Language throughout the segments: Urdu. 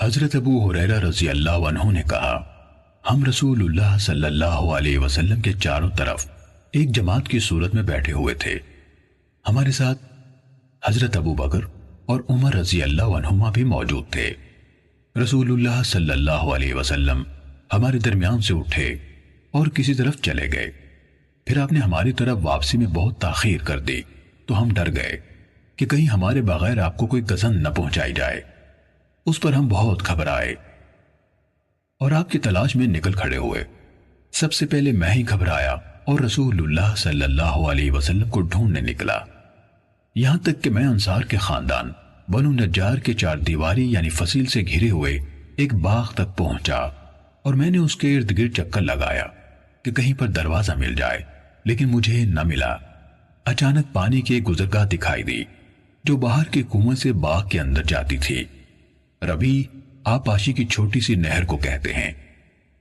حضرت ابو ہریرہ رضی اللہ عنہ نے کہا، ہم رسول اللہ صلی اللہ علیہ وسلم کے چاروں طرف ایک جماعت کی صورت میں بیٹھے ہوئے تھے۔ ہمارے ساتھ حضرت ابو بکر اور عمر رضی اللہ عنہما بھی موجود تھے۔ رسول اللہ صلی اللہ علیہ وسلم ہمارے درمیان سے اٹھے اور کسی طرف چلے گئے۔ پھر آپ نے ہماری طرف واپسی میں بہت تاخیر کر دی تو ہم ڈر گئے کہ کہیں ہمارے بغیر آپ کو کوئی گزن نہ پہنچائی جائے۔ اس پر ہم بہت گھبرائے اور آپ کی تلاش میں نکل کھڑے ہوئے۔ سب سے پہلے میں ہی گھبرایا اور رسول اللہ صلی اللہ علیہ وسلم کو ڈھونڈنے نکلا، یہاں تک کہ میں انصار کے خاندان بنو نجار کے چار دیواری یعنی فصیل سے گھرے ہوئے ایک باغ تک پہنچا، اور میں نے اس کے ارد گرد چکر لگایا کہ کہیں پر دروازہ مل جائے، لیکن مجھے نہ ملا۔ اچانک پانی کی ایک گزرگاہ دکھائی دی جو باہر کے کنویں سے باغ کے اندر جاتی تھی۔ ربی آپاشی کی چھوٹی سی نہر کو کہتے ہیں۔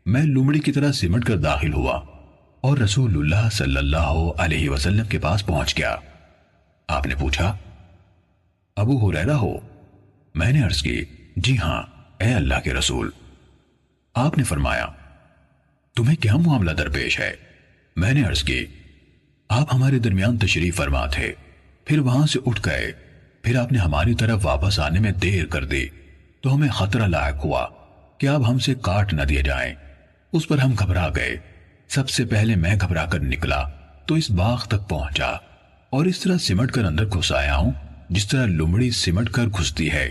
میں لومڑی کی طرح سمٹ کر داخل ہوا اور رسول اللہ صلی اللہ علیہ وسلم کے پاس پہنچ گیا۔ آپ نے پوچھا، ابو ہریرہ ہو؟ میں نے عرض کی، جی ہاں اے اللہ کے رسول۔ آپ نے فرمایا، تمہیں کیا معاملہ درپیش ہے؟ میں نے عرض کی، آپ ہمارے درمیان تشریف فرما تھے، پھر وہاں سے اٹھ گئے، پھر آپ نے ہماری طرف واپس آنے میں دیر کر دی تو ہمیں خطرہ لاحق ہوا کہ آپ ہم سے کاٹ نہ دیے جائیں۔ اس پر ہم گھبرا گئے۔ سب سے پہلے میں گھبرا کر نکلا تو اس باغ تک پہنچا اور اس طرح سمٹ کر اندر گھس آیا ہوں جس طرح لومڑی سمٹ کر گھستی ہے،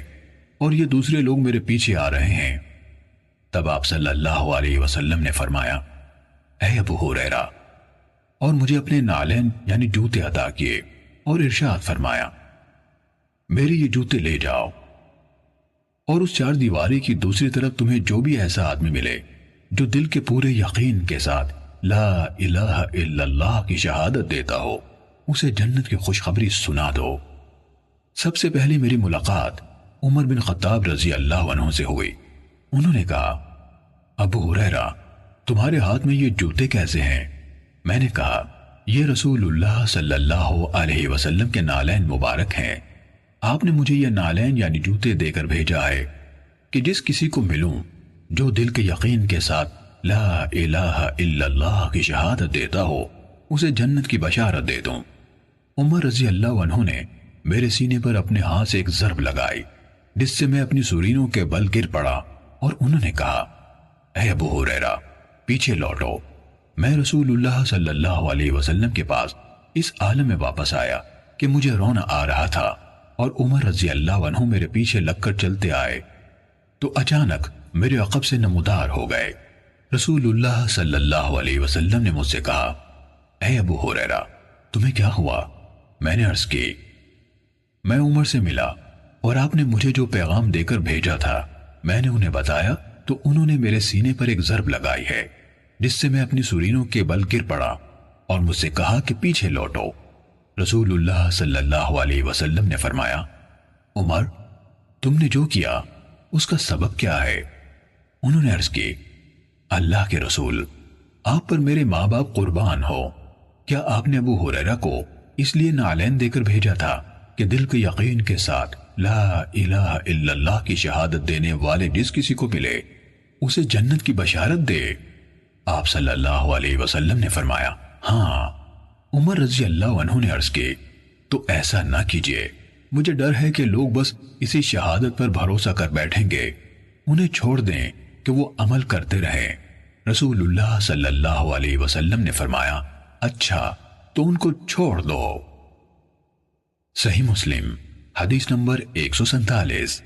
اور یہ دوسرے لوگ میرے پیچھے آ رہے ہیں۔ تب آپ صلی اللہ علیہ وسلم نے فرمایا، اے ابو ہریرہ، اور مجھے اپنے نالین یعنی جوتے عطا کیے اور ارشاد فرمایا، میرے یہ جوتے لے جاؤ، اور اس چار دیواری کی دوسری طرف تمہیں جو بھی ایسا آدمی ملے جو دل کے پورے یقین کے ساتھ لا الہ الا اللہ کی شہادت دیتا ہو، اسے جنت کی خوشخبری سنا دو۔ سب سے پہلی میری ملاقات عمر بن خطاب رضی اللہ عنہ سے ہوئی۔ انہوں نے کہا، ابو ہریرہ، تمہارے ہاتھ میں یہ جوتے کیسے ہیں؟ میں نے کہا، یہ رسول اللہ صلی اللہ علیہ وسلم کے نالین مبارک ہیں۔ آپ نے مجھے یہ نالین یعنی جوتے دے کر بھیجا ہے کہ جس کسی کو ملوں جو دل کے یقین کے ساتھ لا الہ الا اللہ کی شہادت دیتا ہو، اسے جنت کی بشارت دے دوں۔ عمر رضی اللہ عنہ نے میرے سینے پر اپنے ہاتھ سے ایک ضرب لگائی جس سے میں اپنی سرینوں کے بل گر پڑا، اور انہوں نے کہا، اے ابو ہریرہ، پیچھے لوٹو۔ میں رسول اللہ صلی اللہ علیہ وسلم کے پاس اس عالم میں واپس آیا کہ مجھے رونا آ رہا تھا، اور عمر رضی اللہ عنہ میرے پیچھے لگ کر چلتے آئے تو اچانک میرے عقب سے نمودار ہو گئے۔ رسول اللہ صلی اللہ علیہ وسلم نے مجھ سے کہا، اے ابو ہریرہ، تمہیں کیا ہوا؟ میں نے عرض کی، میں عمر سے ملا اور آپ نے مجھے جو پیغام دے کر بھیجا تھا میں نے انہیں بتایا تو انہوں نے میرے سینے پر ایک ضرب لگائی ہے جس سے میں اپنی سرینوں کے بل گر پڑا، اور مجھ سے کہا کہ پیچھے لوٹو۔ رسول اللہ صلی اللہ علیہ وسلم نے فرمایا، عمر، تم نے جو کیا اس کا سبب کیا ہے؟ انہوں نے عرض کی، اللہ کے رسول، آپ پر میرے ماں باپ قربان ہو، کیا آپ نے ابو ہریرہ کو اس لیے نالین دے کر بھیجا تھا کہ دل کے یقین کے ساتھ لا الہ الا اللہ کی شہادت دینے والے جس کسی کو ملے اسے جنت کی بشارت دے؟ آپ صلی اللہ علیہ وسلم نے فرمایا، ہاں۔ عمر رضی اللہ عنہ نے عرض کی، تو ایسا نہ کیجیے، مجھے ڈر ہے کہ لوگ بس اسی شہادت پر بھروسہ کر بیٹھیں گے، انہیں چھوڑ دیں کہ وہ عمل کرتے رہیں۔ رسول اللہ صلی اللہ علیہ وسلم نے فرمایا، اچھا تو ان کو چھوڑ دو۔ صحیح مسلم حدیث نمبر 147۔